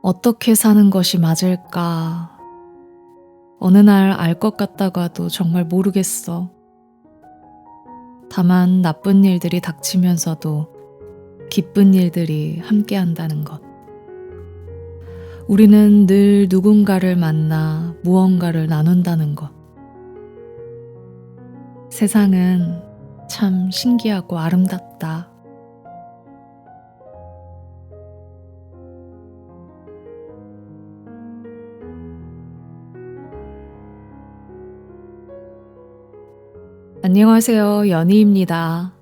어떻게 사는 것이 맞을까? 어느 날 알 것 같다가도 정말 모르겠어. 다만 나쁜 일들이 닥치면서도 기쁜 일들이 함께 한다는 것. 우리는 늘 누군가를 만나 무언가를 나눈다는 것. 세상은 참 신기하고 아름답다. 안녕하세요. 연희입니다.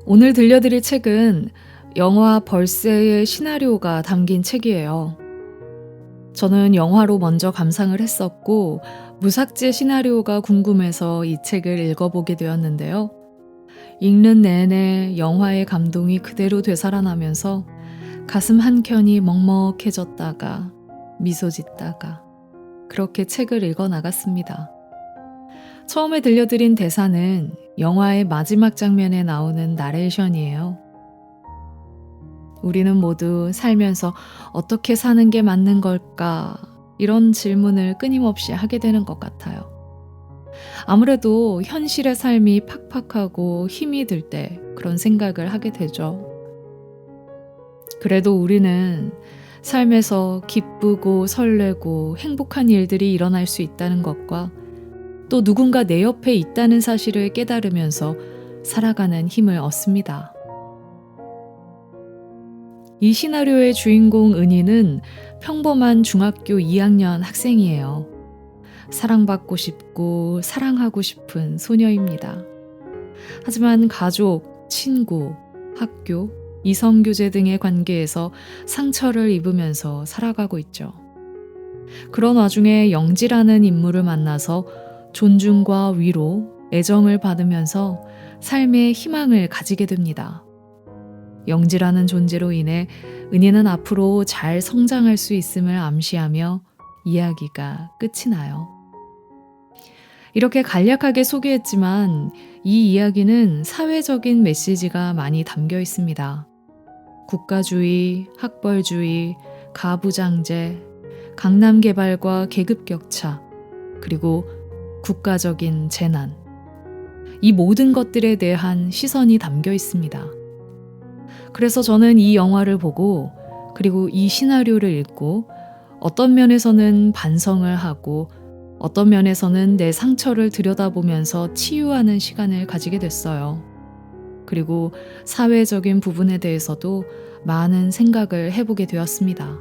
오늘 들려드릴 책은 영화 벌새의 시나리오가 담긴 책이에요. 저는 영화로 먼저 감상을 했었고, 무삭제 시나리오가 궁금해서 이 책을 읽어보게 되었는데요. 읽는 내내 영화의 감동이 그대로 되살아나면서 가슴 한켠이 먹먹해졌다가 미소 짓다가 그렇게 책을 읽어 나갔습니다. 처음에 들려드린 대사는 영화의 마지막 장면에 나오는 나레이션이에요. 우리는 모두 살면서 어떻게 사는 게 맞는 걸까? 이런 질문을 끊임없이 하게 되는 것 같아요. 아무래도 현실의 삶이 팍팍하고 힘이 들 때 그런 생각을 하게 되죠. 그래도 우리는 삶에서 기쁘고 설레고 행복한 일들이 일어날 수 있다는 것과 또 누군가 내 옆에 있다는 사실을 깨달으면서 살아가는 힘을 얻습니다. 이 시나리오의 주인공 은희는 평범한 중학교 2학년 학생이에요. 사랑받고 싶고 사랑하고 싶은 소녀입니다. 하지만 가족, 친구, 학교, 이성교제 등의 관계에서 상처를 입으면서 살아가고 있죠. 그런 와중에 영지라는 인물을 만나서 존중과 위로, 애정을 받으면서 삶의 희망을 가지게 됩니다. 영지라는 존재로 인해 은희는 앞으로 잘 성장할 수 있음을 암시하며 이야기가 끝이 나요. 이렇게 간략하게 소개했지만 이 이야기는 사회적인 메시지가 많이 담겨 있습니다. 국가주의, 학벌주의, 가부장제, 강남 개발과 계급 격차, 그리고 국가적인 재난. 이 모든 것들에 대한 시선이 담겨 있습니다. 그래서 저는 이 영화를 보고 그리고 이 시나리오를 읽고 어떤 면에서는 반성을 하고 어떤 면에서는 내 상처를 들여다보면서 치유하는 시간을 가지게 됐어요. 그리고 사회적인 부분에 대해서도 많은 생각을 해보게 되었습니다.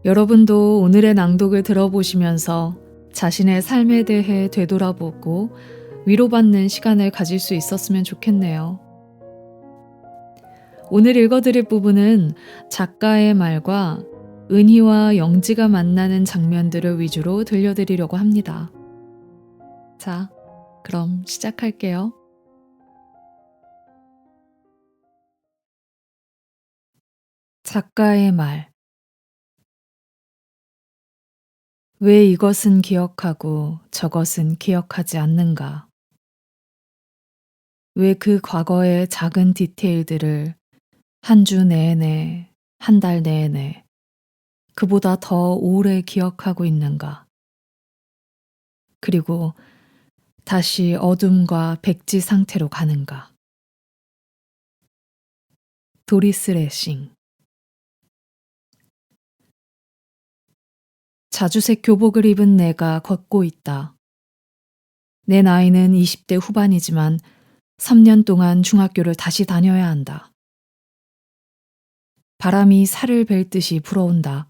여러분도 오늘의 낭독을 들어보시면서 자신의 삶에 대해 되돌아보고 위로받는 시간을 가질 수 있었으면 좋겠네요. 오늘 읽어드릴 부분은 작가의 말과 은희와 영지가 만나는 장면들을 위주로 들려드리려고 합니다. 자, 그럼 시작할게요. 작가의 말. 왜 이것은 기억하고 저것은 기억하지 않는가? 왜 그 과거의 작은 디테일들을 한 주 내내, 한 달 내내, 그보다 더 오래 기억하고 있는가? 그리고 다시 어둠과 백지 상태로 가는가? 도리스 레싱. 자주색 교복을 입은 내가 걷고 있다. 내 나이는 20대 후반이지만 3년 동안 중학교를 다시 다녀야 한다. 바람이 살을 벨듯이 불어온다.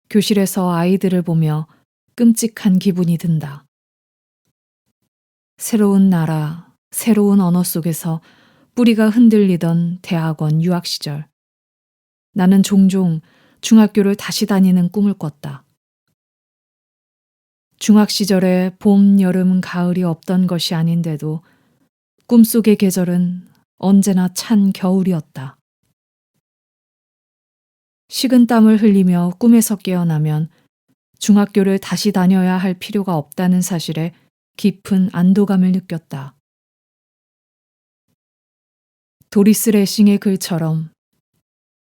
교실에서 아이들을 보며 끔찍한 기분이 든다. 새로운 나라, 새로운 언어 속에서 뿌리가 흔들리던 대학원 유학 시절. 나는 종종 중학교를 다시 다니는 꿈을 꿨다. 중학 시절에 봄, 여름, 가을이 없던 것이 아닌데도 꿈속의 계절은 언제나 찬 겨울이었다. 식은 땀을 흘리며 꿈에서 깨어나면 중학교를 다시 다녀야 할 필요가 없다는 사실에 깊은 안도감을 느꼈다. 도리스 레싱의 글처럼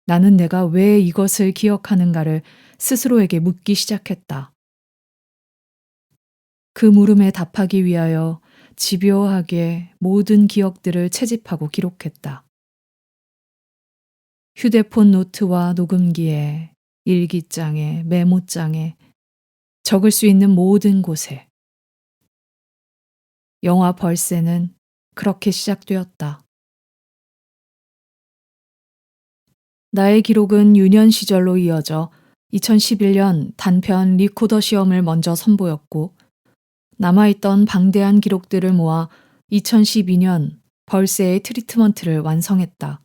나는 내가 왜 이것을 기억하는가를 스스로에게 묻기 시작했다. 그 물음에 답하기 위하여 집요하게 모든 기억들을 채집하고 기록했다. 휴대폰 노트와 녹음기에, 일기장에, 메모장에, 적을 수 있는 모든 곳에. 영화 벌새는 그렇게 시작되었다. 나의 기록은 유년 시절로 이어져 2011년 단편 리코더 시험을 먼저 선보였고, 남아있던 방대한 기록들을 모아 2012년 벌새의 트리트먼트를 완성했다.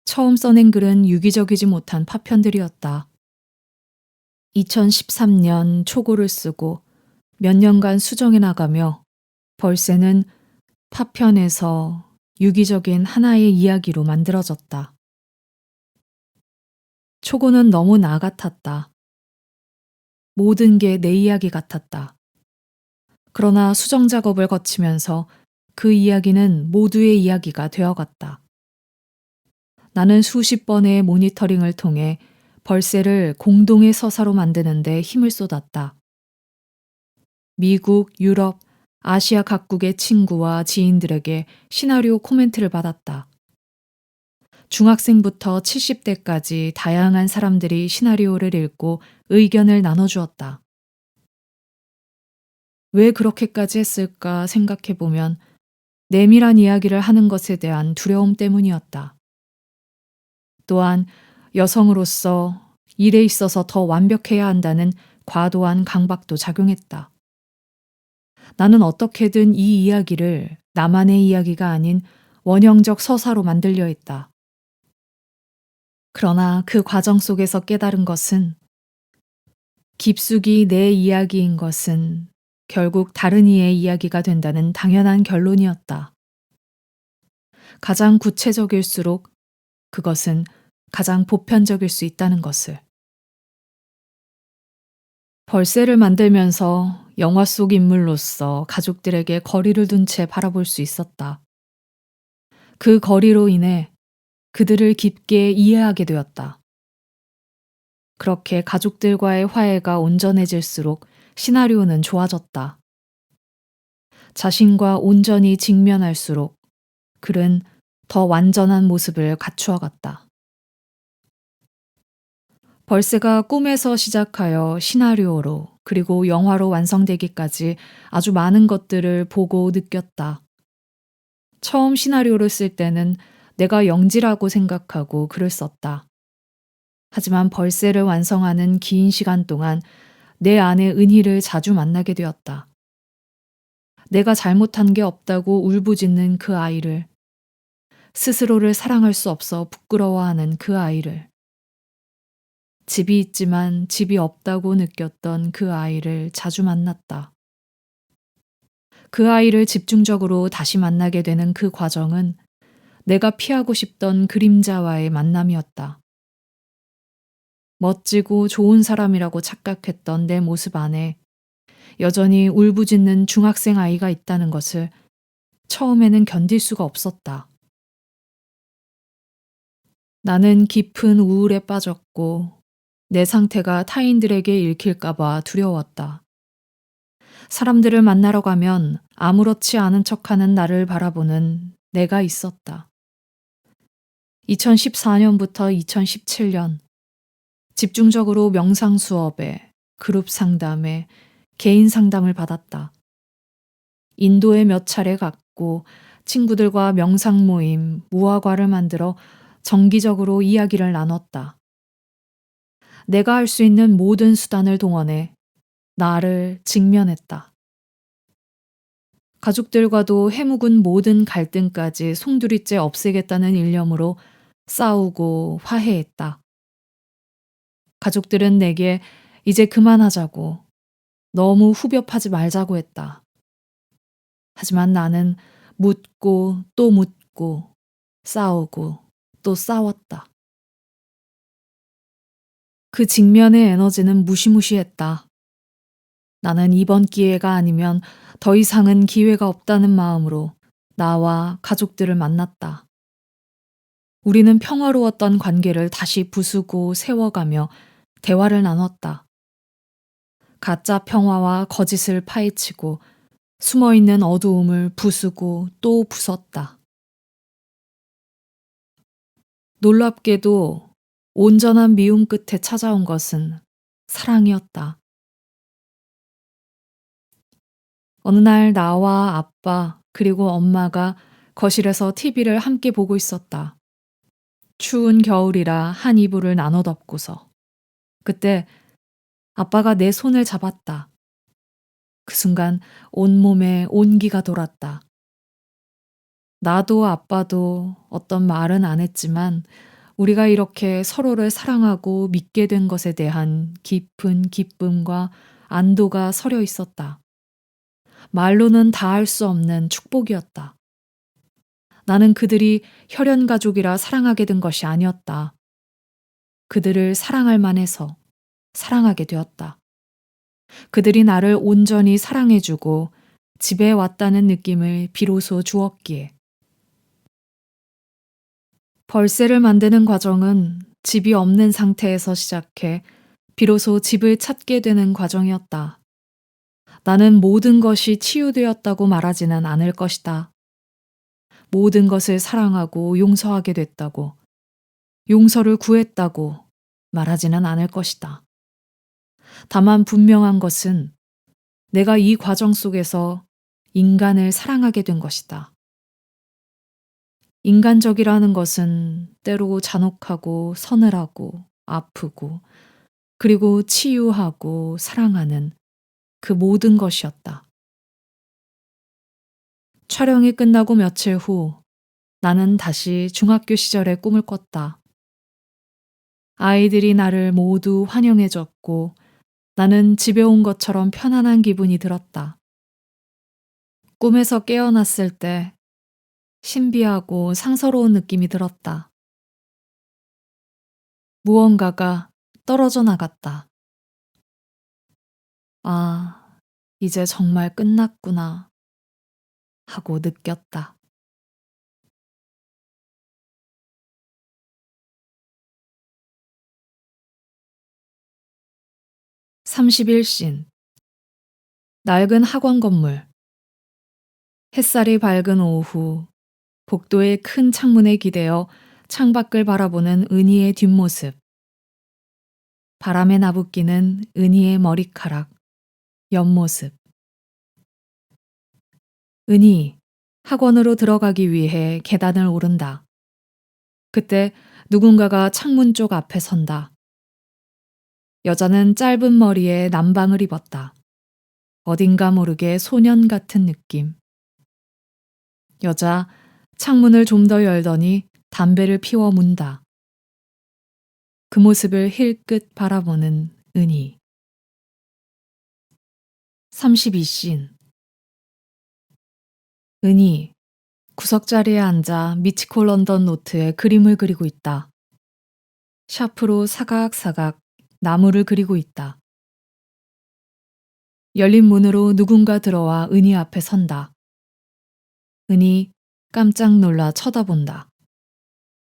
처음 써낸 글은 유기적이지 못한 파편들이었다. 2013년 초고를 쓰고 몇 년간 수정해 나가며 벌새는 파편에서 유기적인 하나의 이야기로 만들어졌다. 초고는 너무 나 같았다. 모든 게 내 이야기 같았다. 그러나 수정 작업을 거치면서 그 이야기는 모두의 이야기가 되어갔다. 나는 수십 번의 모니터링을 통해 벌새를 공동의 서사로 만드는 데 힘을 쏟았다. 미국, 유럽, 아시아 각국의 친구와 지인들에게 시나리오 코멘트를 받았다. 중학생부터 70대까지 다양한 사람들이 시나리오를 읽고 의견을 나눠주었다. 왜 그렇게까지 했을까 생각해보면 내밀한 이야기를 하는 것에 대한 두려움 때문이었다. 또한 여성으로서 일에 있어서 더 완벽해야 한다는 과도한 강박도 작용했다. 나는 어떻게든 이 이야기를 나만의 이야기가 아닌 원형적 서사로 만들려 했다. 그러나 그 과정 속에서 깨달은 것은 깊숙이 내 이야기인 것은 결국 다른 이의 이야기가 된다는 당연한 결론이었다. 가장 구체적일수록 그것은 가장 보편적일 수 있다는 것을. 벌새를 만들면서 영화 속 인물로서 가족들에게 거리를 둔 채 바라볼 수 있었다. 그 거리로 인해 그들을 깊게 이해하게 되었다. 그렇게 가족들과의 화해가 온전해질수록 시나리오는 좋아졌다. 자신과 온전히 직면할수록 글은 더 완전한 모습을 갖추어갔다. 벌새가 꿈에서 시작하여 시나리오로 그리고 영화로 완성되기까지 아주 많은 것들을 보고 느꼈다. 처음 시나리오를 쓸 때는 내가 영지라고 생각하고 글을 썼다. 하지만 벌새를 완성하는 긴 시간 동안 내 안에 은희를 자주 만나게 되었다. 내가 잘못한 게 없다고 울부짖는 그 아이를, 스스로를 사랑할 수 없어 부끄러워하는 그 아이를, 집이 있지만 집이 없다고 느꼈던 그 아이를 자주 만났다. 그 아이를 집중적으로 다시 만나게 되는 그 과정은 내가 피하고 싶던 그림자와의 만남이었다. 멋지고 좋은 사람이라고 착각했던 내 모습 안에 여전히 울부짖는 중학생 아이가 있다는 것을 처음에는 견딜 수가 없었다. 나는 깊은 우울에 빠졌고 내 상태가 타인들에게 읽힐까봐 두려웠다. 사람들을 만나러 가면 아무렇지 않은 척하는 나를 바라보는 내가 있었다. 2014년부터 2017년 집중적으로 명상 수업에, 그룹 상담에, 개인 상담을 받았다. 인도에 몇 차례 갔고 친구들과 명상 모임, 무화과를 만들어 정기적으로 이야기를 나눴다. 내가 할 수 있는 모든 수단을 동원해 나를 직면했다. 가족들과도 해묵은 모든 갈등까지 송두리째 없애겠다는 일념으로 싸우고 화해했다. 가족들은 내게 이제 그만하자고, 너무 후벼파지 말자고 했다. 하지만 나는 묻고 또 묻고 싸우고 또 싸웠다. 그 직면의 에너지는 무시무시했다. 나는 이번 기회가 아니면 더 이상은 기회가 없다는 마음으로 나와 가족들을 만났다. 우리는 평화로웠던 관계를 다시 부수고 세워가며 대화를 나눴다. 가짜 평화와 거짓을 파헤치고 숨어있는 어두움을 부수고 또 부쉈다. 놀랍게도 온전한 미움 끝에 찾아온 것은 사랑이었다. 어느 날 나와 아빠 그리고 엄마가 거실에서 TV를 함께 보고 있었다. 추운 겨울이라 한 이불을 나눠 덮고서. 그때 아빠가 내 손을 잡았다. 그 순간 온몸에 온기가 돌았다. 나도 아빠도 어떤 말은 안 했지만 우리가 이렇게 서로를 사랑하고 믿게 된 것에 대한 깊은 기쁨과 안도가 서려 있었다. 말로는 다할 수 없는 축복이었다. 나는 그들이 혈연 가족이라 사랑하게 된 것이 아니었다. 그들을 사랑할 만해서 사랑하게 되었다. 그들이 나를 온전히 사랑해주고 집에 왔다는 느낌을 비로소 주었기에. 벌새를 만드는 과정은 집이 없는 상태에서 시작해 비로소 집을 찾게 되는 과정이었다. 나는 모든 것이 치유되었다고 말하지는 않을 것이다. 모든 것을 사랑하고 용서하게 됐다고, 용서를 구했다고 말하지는 않을 것이다. 다만 분명한 것은 내가 이 과정 속에서 인간을 사랑하게 된 것이다. 인간적이라는 것은 때로 잔혹하고 서늘하고 아프고 그리고 치유하고 사랑하는 그 모든 것이었다. 촬영이 끝나고 며칠 후 나는 다시 중학교 시절의 꿈을 꿨다. 아이들이 나를 모두 환영해줬고 나는 집에 온 것처럼 편안한 기분이 들었다. 꿈에서 깨어났을 때 신비하고 상서로운 느낌이 들었다. 무언가가 떨어져 나갔다. 아, 이제 정말 끝났구나 하고 느꼈다. 31신 낡은 학원 건물 햇살이 밝은 오후 복도의 큰 창문에 기대어 창밖을 바라보는 은희의 뒷모습 바람에 나부끼는 은희의 머리카락 옆모습 은희 학원으로 들어가기 위해 계단을 오른다. 그때 누군가가 창문 쪽 앞에 선다. 여자는 짧은 머리에 남방을 입었다. 어딘가 모르게 소년 같은 느낌. 여자 창문을 좀 더 열더니 담배를 피워 문다. 그 모습을 힐끗 바라보는 은희. 32신 은희 구석자리에 앉아 미치코 런던 노트에 그림을 그리고 있다. 샤프로 사각사각 나무를 그리고 있다. 열린 문으로 누군가 들어와 은희 앞에 선다. 은희 깜짝 놀라 쳐다본다.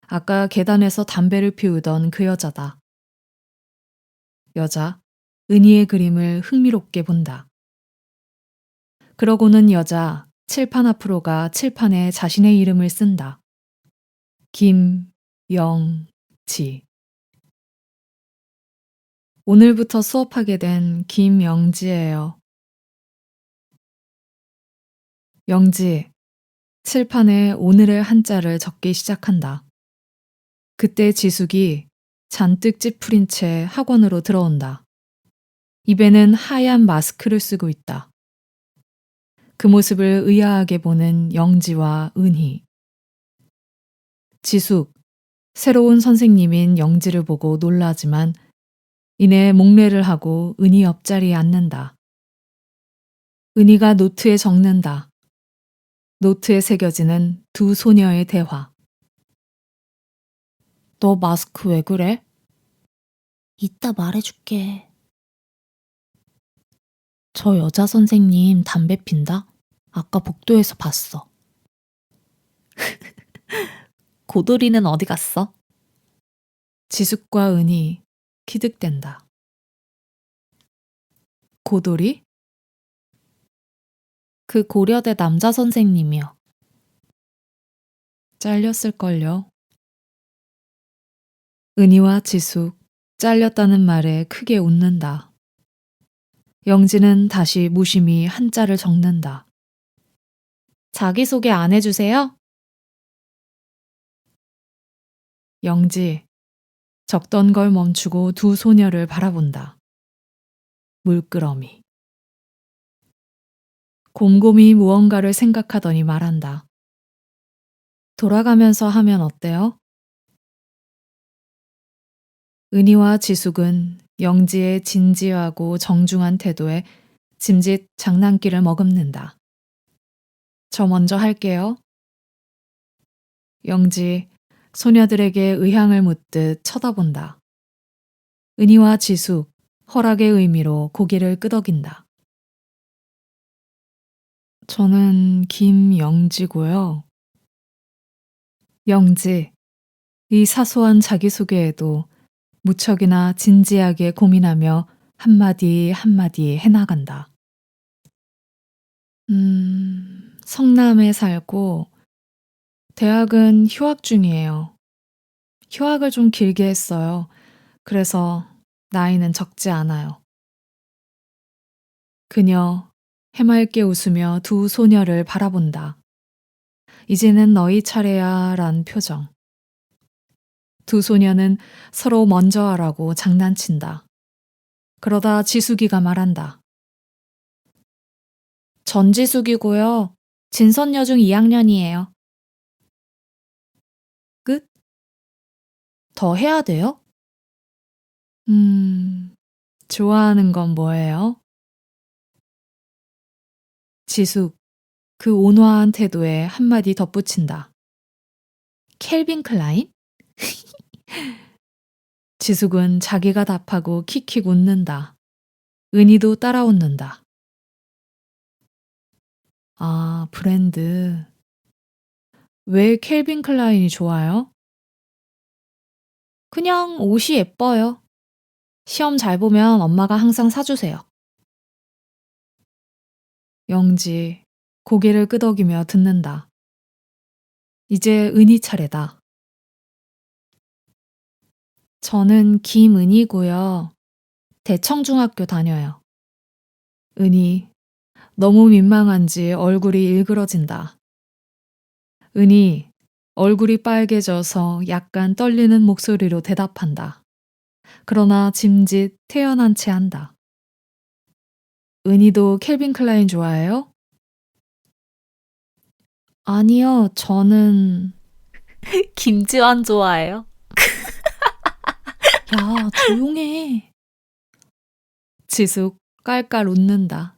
아까 계단에서 담배를 피우던 그 여자다. 여자 은희의 그림을 흥미롭게 본다. 그러고는 여자 칠판 앞으로 가 칠판에 자신의 이름을 쓴다. 김영지. 오늘부터 수업하게 된 김영지예요. 영지. 칠판에 오늘의 한자를 적기 시작한다. 그때 지숙이 잔뜩 찌푸린 채 학원으로 들어온다. 입에는 하얀 마스크를 쓰고 있다. 그 모습을 의아하게 보는 영지와 은희. 지숙, 새로운 선생님인 영지를 보고 놀라지만 이내 목례를 하고 은희 옆자리에 앉는다. 은희가 노트에 적는다. 노트에 새겨지는 두 소녀의 대화. 너 마스크 왜 그래? 이따 말해줄게. 저 여자 선생님 담배 핀다? 아까 복도에서 봤어. 고돌이는 어디 갔어? 지숙과 은이 기득댄다. 고돌이? 그 고려대 남자 선생님이요. 잘렸을걸요. 은희와 지숙 잘렸다는 말에 크게 웃는다. 영지는 다시 무심히 한자를 적는다. 자기소개 안 해주세요? 영지, 적던 걸 멈추고 두 소녀를 바라본다. 물끄러미. 곰곰이 무언가를 생각하더니 말한다. 돌아가면서 하면 어때요? 은희와 지숙은 영지의 진지하고 정중한 태도에 짐짓 장난기를 머금는다. 저 먼저 할게요. 영지, 소녀들에게 의향을 묻듯 쳐다본다. 은희와 지숙, 허락의 의미로 고개를 끄덕인다. 저는 김영지고요. 영지, 이 사소한 자기소개에도 무척이나 진지하게 고민하며 한마디 한마디 해나간다. 성남에 살고 대학은 휴학 중이에요. 휴학을 좀 길게 했어요. 그래서 나이는 적지 않아요. 그녀 해맑게 웃으며 두 소녀를 바라본다. 이제는 너희 차례야 란 표정. 두 소녀는 서로 먼저 하라고 장난친다. 그러다 지숙이가 말한다. 전지숙이고요. 진선여중 2학년이에요. 끝? 더 해야 돼요? 좋아하는 건 뭐예요? 지숙, 그 온화한 태도에 한마디 덧붙인다. 켈빈 클라인? 지숙은 자기가 답하고 킥킥 웃는다. 은희도 따라 웃는다. 아, 브랜드. 왜 켈빈 클라인이 좋아요? 그냥 옷이 예뻐요. 시험 잘 보면 엄마가 항상 사주세요. 영지, 고개를 끄덕이며 듣는다. 이제 은희 차례다. 저는 김은희고요. 대청중학교 다녀요. 은희, 너무 민망한지 얼굴이 일그러진다. 은희, 얼굴이 빨개져서 약간 떨리는 목소리로 대답한다. 그러나 짐짓 태연한 채 한다. 은희도 켈빈 클라인 좋아해요? 아니요, 저는 김지환 좋아해요. 야, 조용해. 지숙 깔깔 웃는다.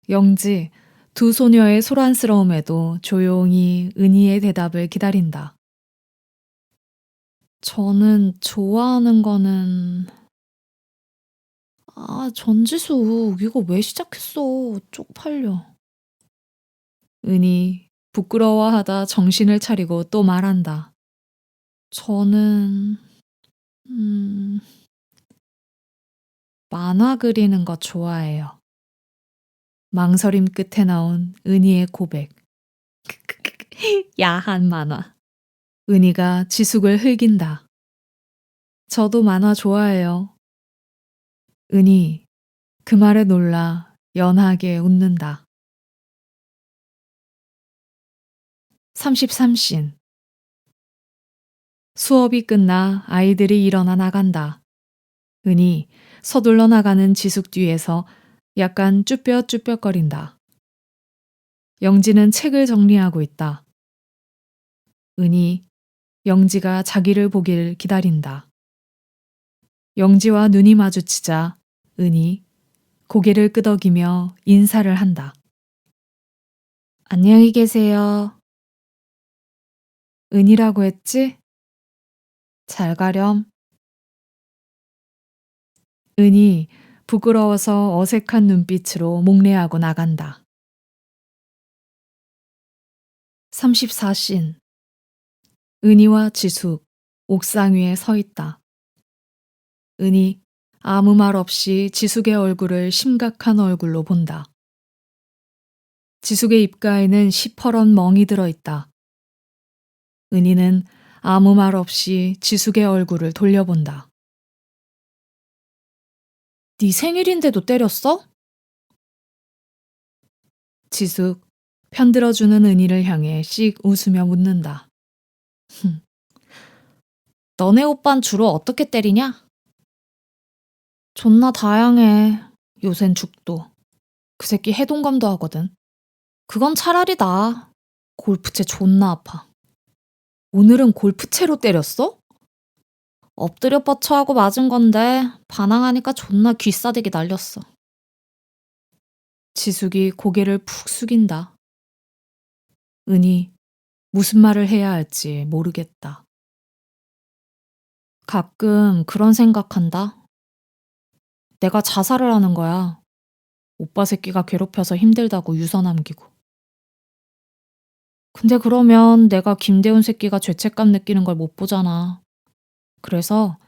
영지, 두 소녀의 소란스러움에도 조용히 은희의 대답을 기다린다. 저는 좋아하는 거는 전지숙 이거 왜 시작했어? 쪽팔려. 은희, 부끄러워하다 정신을 차리고 또 말한다. 저는 만화 그리는 거 좋아해요. 망설임 끝에 나온 은희의 고백. 야한 만화. 은희가 지숙을 흘긴다. 저도 만화 좋아해요. 은희, 그 말에 놀라 연하게 웃는다. 33씬. 수업이 끝나 아이들이 일어나 나간다. 은희, 서둘러 나가는 지숙 뒤에서 약간 쭈뼛쭈뼛거린다. 영지는 책을 정리하고 있다. 은희, 영지가 자기를 보길 기다린다. 영지와 눈이 마주치자 은희, 고개를 끄덕이며 인사를 한다. 안녕히 계세요. 은희라고 했지? 잘 가렴. 은희, 부끄러워서 어색한 눈빛으로 목례하고 나간다. 34씬. 은희와 지숙, 옥상 위에 서 있다. 은희, 아무 말 없이 지숙의 얼굴을 심각한 얼굴로 본다. 지숙의 입가에는 시퍼런 멍이 들어 있다. 은희는 아무 말 없이 지숙의 얼굴을 돌려본다. 네 생일인데도 때렸어? 지숙, 편들어주는 은희를 향해 씩 웃으며 묻는다. 너네 오빤 주로 어떻게 때리냐? 존나 다양해. 요샌 죽도. 그 새끼 해동감도 하거든. 그건 차라리 나아. 골프채 존나 아파. 오늘은 골프채로 때렸어? 엎드려 뻗쳐하고 맞은 건데 반항하니까 존나 귀싸대기 날렸어. 지숙이 고개를 푹 숙인다. 은희, 무슨 말을 해야 할지 모르겠다. 가끔 그런 생각한다. 내가 자살을 하는 거야. 오빠 새끼가 괴롭혀서 힘들다고 유서 남기고. 근데 그러면 내가 김대훈 새끼가 죄책감 느끼는 걸 못 보잖아. 그래서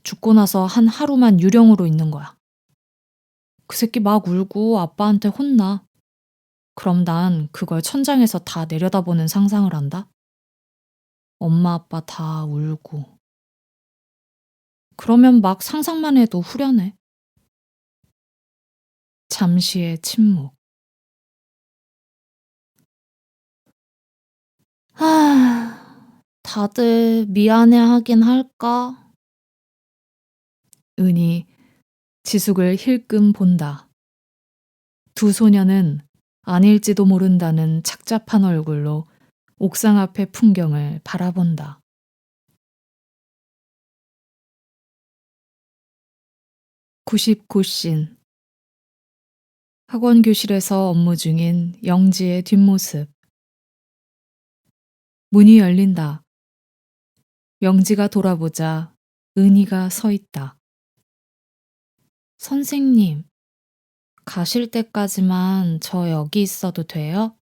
죽고 나서 한 하루만 유령으로 있는 거야. 그 새끼 막 울고 아빠한테 혼나. 그럼 난 그걸 천장에서 다 내려다보는 상상을 한다. 엄마 아빠 다 울고. 그러면 막 상상만 해도 후련해. 잠시의 침묵. 다들 미안해 하긴 할까? 은희, 지숙을 힐끔 본다. 두 소녀는 아닐지도 모른다는 착잡한 얼굴로 옥상 앞의 풍경을 바라본다. 99씬. 학원 교실에서 업무 중인 영지의 뒷모습. 문이 열린다. 영지가 돌아보자 은희가 서 있다. 선생님, 가실 때까지만 저 여기 있어도 돼요?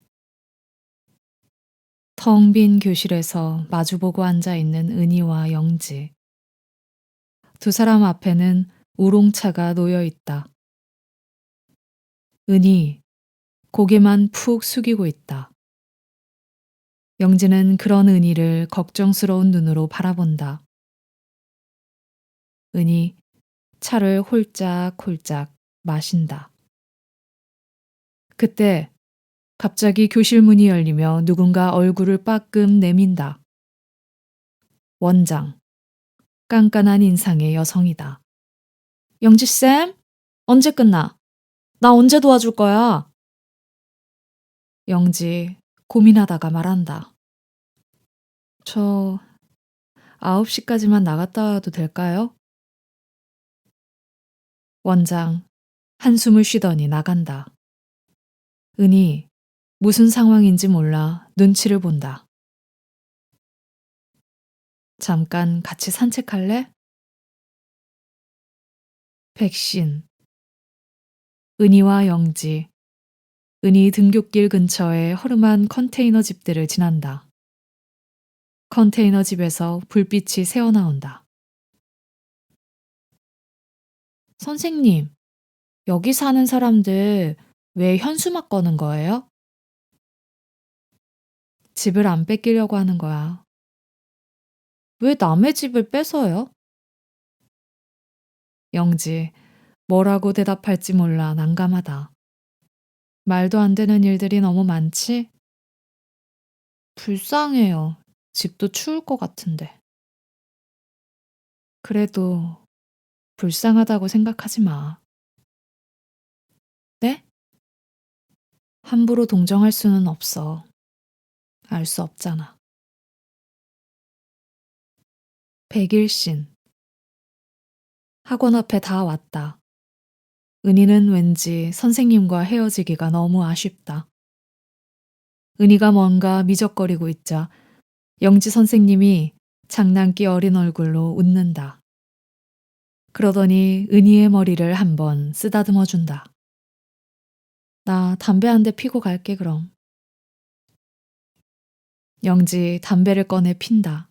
텅 빈 교실에서 마주보고 앉아 있는 은희와 영지. 두 사람 앞에는 우롱차가 놓여 있다. 은희, 고개만 푹 숙이고 있다. 영지는 그런 은희를 걱정스러운 눈으로 바라본다. 은희, 차를 홀짝홀짝 마신다. 그때 갑자기 교실 문이 열리며 누군가 얼굴을 빠끔 내민다. 원장, 깐깐한 인상의 여성이다. 영지쌤? 언제 끝나? 나 언제 도와줄 거야? 영지, 고민하다가 말한다. 저 9시까지만 나갔다 와도 될까요? 원장, 한숨을 쉬더니 나간다. 은희, 무슨 상황인지 몰라 눈치를 본다. 잠깐 같이 산책할래? 백신. 은희와 영지. 은희 등굣길 근처의 허름한 컨테이너 집들을 지난다. 컨테이너 집에서 불빛이 새어나온다. 선생님, 여기 사는 사람들 왜 현수막 거는 거예요? 집을 안 뺏기려고 하는 거야. 왜 남의 집을 뺏어요? 영지, 뭐라고 대답할지 몰라 난감하다. 말도 안 되는 일들이 너무 많지? 불쌍해요. 집도 추울 것 같은데. 그래도 불쌍하다고 생각하지 마. 네? 함부로 동정할 수는 없어. 알 수 없잖아. 백일신. 학원 앞에 다 왔다. 은희는 왠지 선생님과 헤어지기가 너무 아쉽다. 은희가 뭔가 미적거리고 있자 영지 선생님이 장난기 어린 얼굴로 웃는다. 그러더니 은희의 머리를 한번 쓰다듬어 준다. 나 담배 한 대 피고 갈게 그럼. 영지 담배를 꺼내 핀다.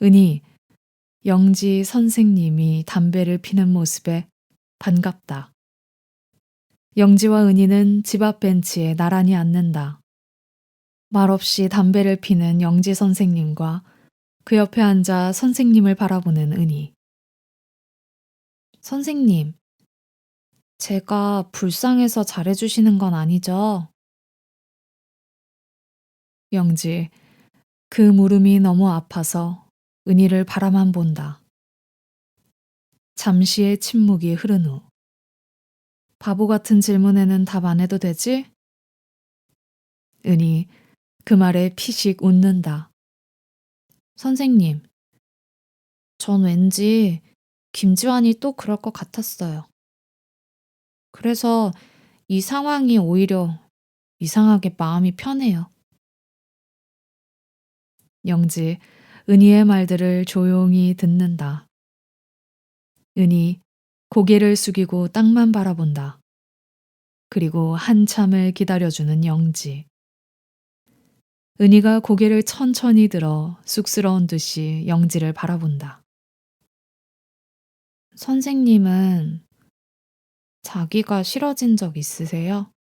은희, 영지 선생님이 담배를 피는 모습에 반갑다. 영지와 은희는 집 앞 벤치에 나란히 앉는다. 말없이 담배를 피는 영지 선생님과 그 옆에 앉아 선생님을 바라보는 은희. 선생님, 제가 불쌍해서 잘해주시는 건 아니죠? 영지, 그 물음이 너무 아파서 은희를 바라만 본다. 잠시의 침묵이 흐른 후. 바보 같은 질문에는 답 안 해도 되지? 은희, 그 말에 피식 웃는다. 선생님, 전 왠지 김지환이 또 그럴 것 같았어요. 그래서 이 상황이 오히려 이상하게 마음이 편해요. 영지, 은희의 말들을 조용히 듣는다. 은희, 고개를 숙이고 땅만 바라본다. 그리고 한참을 기다려주는 영지. 은희가 고개를 천천히 들어 쑥스러운 듯이 영지를 바라본다. 선생님은 자기가 싫어진 적 있으세요?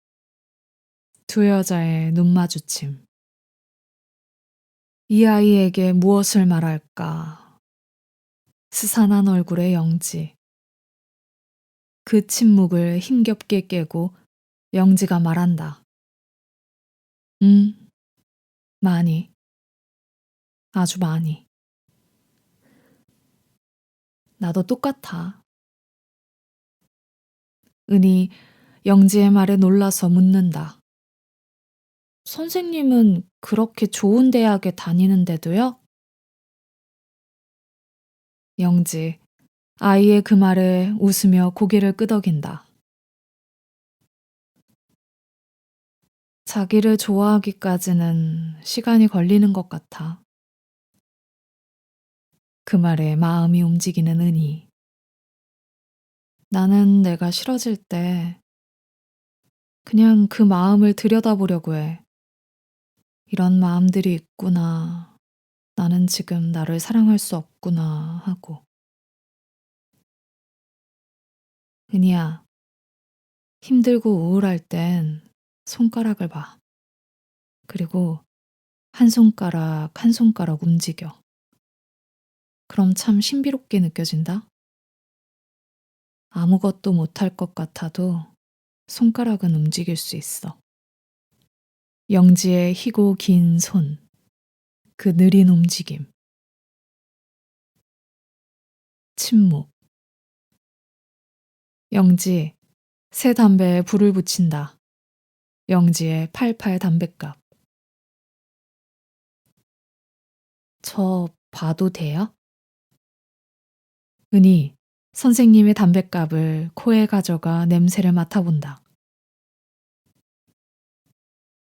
두 여자의 눈 마주침. 이 아이에게 무엇을 말할까? 스산한 얼굴의 영지. 그 침묵을 힘겹게 깨고 영지가 말한다. 많이. 아주 많이. 나도 똑같아. 은희, 영지의 말에 놀라서 묻는다. 선생님은 그렇게 좋은 대학에 다니는데도요? 영지, 아이의 그 말에 웃으며 고개를 끄덕인다. 자기를 좋아하기까지는 시간이 걸리는 것 같아. 그 말에 마음이 움직이는 은희. 나는 내가 싫어질 때 그냥 그 마음을 들여다보려고 해. 이런 마음들이 있구나. 나는 지금 나를 사랑할 수 없구나 하고. 은희야, 힘들고 우울할 땐 손가락을 봐. 그리고 한 손가락 한 손가락 움직여. 그럼 참 신비롭게 느껴진다. 아무것도 못할 것 같아도 손가락은 움직일 수 있어. 영지의 희고 긴 손, 그 느린 움직임. 침묵. 영지, 새 담배에 불을 붙인다. 영지의 팔팔 담뱃갑. 저 봐도 돼요? 은희, 선생님의 담뱃갑을 코에 가져가 냄새를 맡아본다.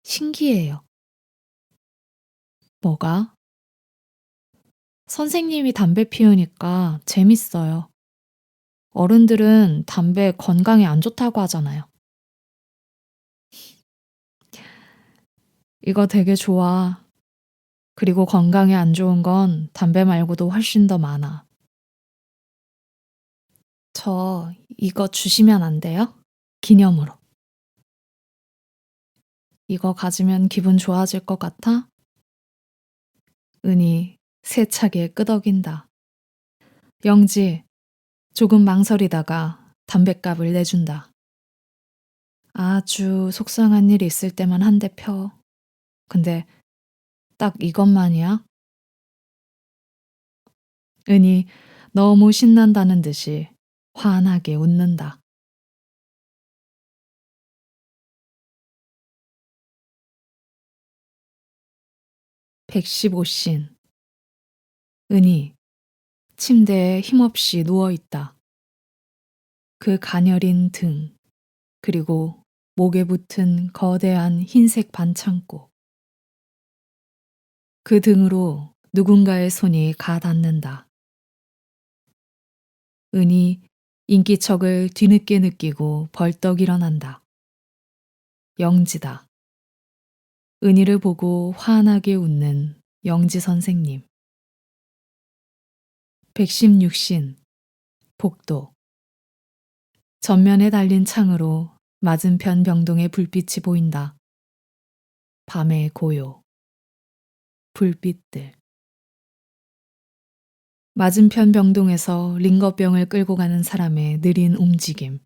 신기해요. 뭐가? 선생님이 담배 피우니까 재밌어요. 어른들은 담배 건강에 안 좋다고 하잖아요. 이거 되게 좋아. 그리고 건강에 안 좋은 건 담배 말고도 훨씬 더 많아. 저 이거 주시면 안 돼요? 기념으로. 이거 가지면 기분 좋아질 것 같아? 은희 세차게 끄덕인다. 영지 조금 망설이다가 담뱃갑을 내준다. 아주 속상한 일이 있을 때만 한 대 펴. 근데 딱 이것만이야? 은희 너무 신난다는 듯이 환하게 웃는다. 115신. 은희 침대에 힘없이 누워있다. 그 가녀린 등, 그리고 목에 붙은 거대한 흰색 반창고. 그 등으로 누군가의 손이 가닿는다. 은희 인기척을 뒤늦게 느끼고 벌떡 일어난다. 영지다. 은희를 보고 환하게 웃는 영지 선생님. 백십육신 복도. 전면에 달린 창으로 맞은편 병동의 불빛이 보인다. 밤의 고요. 불빛들. 맞은편 병동에서 링거병을 끌고 가는 사람의 느린 움직임.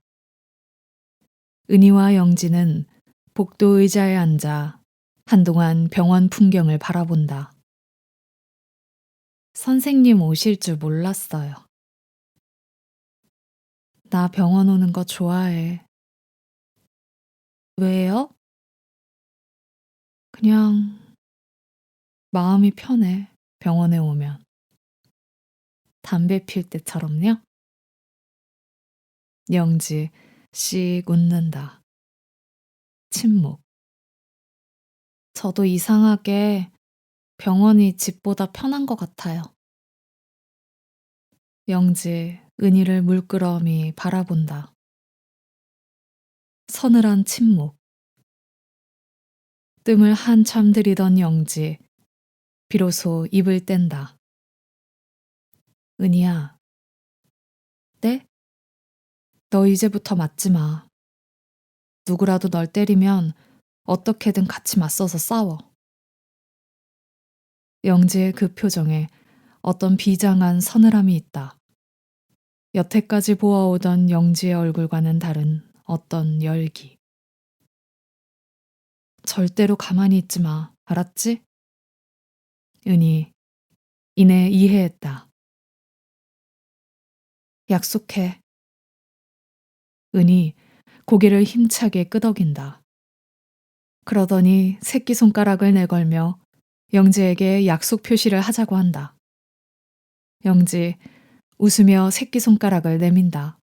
은희와 영지는 복도 의자에 앉아 한동안 병원 풍경을 바라본다. 선생님 오실 줄 몰랐어요. 나 병원 오는 거 좋아해. 왜요? 그냥 마음이 편해, 병원에 오면. 담배 필 때처럼요? 영지 씩 웃는다. 침묵. 저도 이상하게 병원이 집보다 편한 것 같아요. 영지 은희를 물끄러미 바라본다. 서늘한 침묵. 뜸을 한참 들이던 영지 비로소 입을 뗀다. 은희야. 네? 너 이제부터 맞지 마. 누구라도 널 때리면 어떻게든 같이 맞서서 싸워. 영지의 그 표정에 어떤 비장한 서늘함이 있다. 여태까지 보아오던 영지의 얼굴과는 다른 어떤 열기. 절대로 가만히 있지 마. 알았지? 은희 이내 이해했다. 약속해. 은희 고개를 힘차게 끄덕인다. 그러더니 새끼손가락을 내걸며 영지에게 약속 표시를 하자고 한다. 영지 웃으며 새끼손가락을 내민다.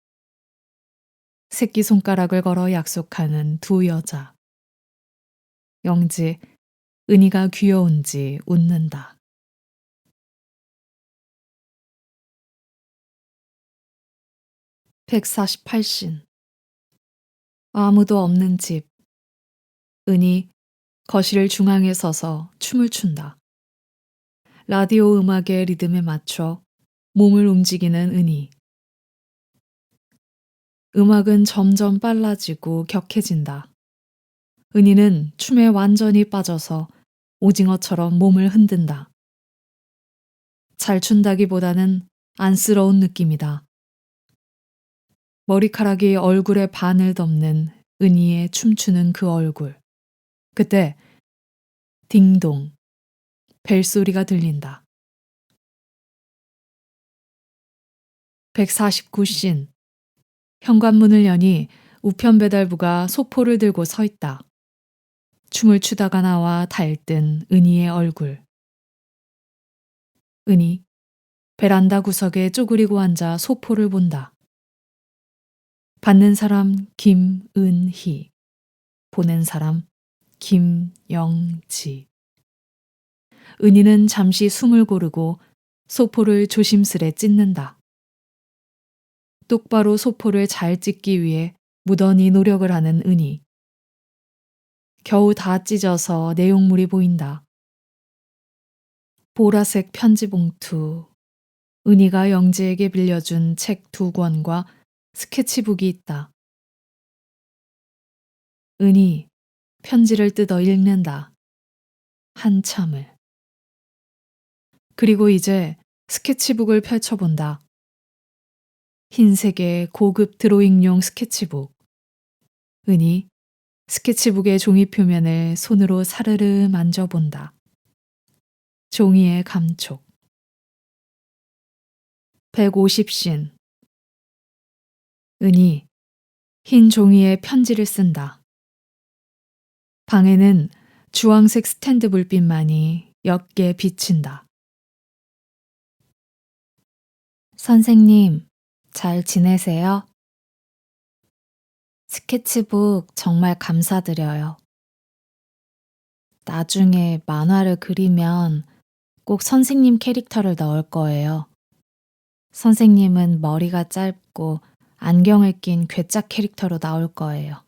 새끼손가락을 걸어 약속하는 두 여자. 영지 은희가 귀여운지 웃는다. 148신. 아무도 없는 집. 은희 거실 중앙에 서서 춤을 춘다. 라디오 음악의 리듬에 맞춰 몸을 움직이는 은희. 음악은 점점 빨라지고 격해진다. 은희는 춤에 완전히 빠져서 오징어처럼 몸을 흔든다. 잘 춘다기보다는 안쓰러운 느낌이다. 머리카락이 얼굴의 반을 덮는 은희의 춤추는 그 얼굴. 그때 딩동 벨소리가 들린다. 149신. 현관문을 여니 우편배달부가 소포를 들고 서 있다. 춤을 추다가 나와 달뜬 은희의 얼굴. 은희 베란다 구석에 쪼그리고 앉아 소포를 본다. 받는 사람 김은희, 보낸 사람 김영지. 은희는 잠시 숨을 고르고 소포를 조심스레 찢는다. 똑바로 소포를 잘 찢기 위해 무던히 노력을 하는 은희. 겨우 다 찢어서 내용물이 보인다. 보라색 편지 봉투. 은희가 영지에게 빌려준 책 2권과 스케치북이 있다. 은희 편지를 뜯어 읽는다. 한참을. 그리고 이제 스케치북을 펼쳐본다. 흰색의 고급 드로잉용 스케치북. 은희 스케치북의 종이 표면을 손으로 사르르 만져본다. 종이의 감촉. 150신. 은희 흰 종이에 편지를 쓴다. 방에는 주황색 스탠드 불빛만이 옅게 비친다. 선생님, 잘 지내세요? 스케치북 정말 감사드려요. 나중에 만화를 그리면 꼭 선생님 캐릭터를 넣을 거예요. 선생님은 머리가 짧고 안경을 낀 괴짝 캐릭터로 나올 거예요.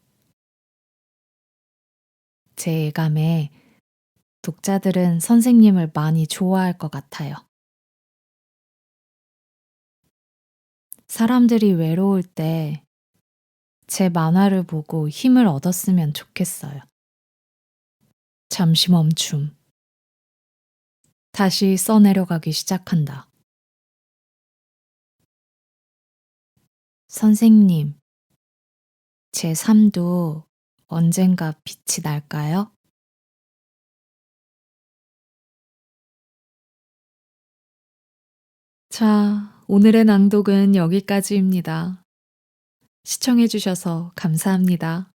제 예감에 독자들은 선생님을 많이 좋아할 것 같아요. 사람들이 외로울 때 제 만화를 보고 힘을 얻었으면 좋겠어요. 잠시 멈춤. 다시 써내려가기 시작한다. 선생님, 제 삶도 언젠가 빛이 날까요? 자, 오늘의 낭독은 여기까지입니다. 시청해 주셔서 감사합니다.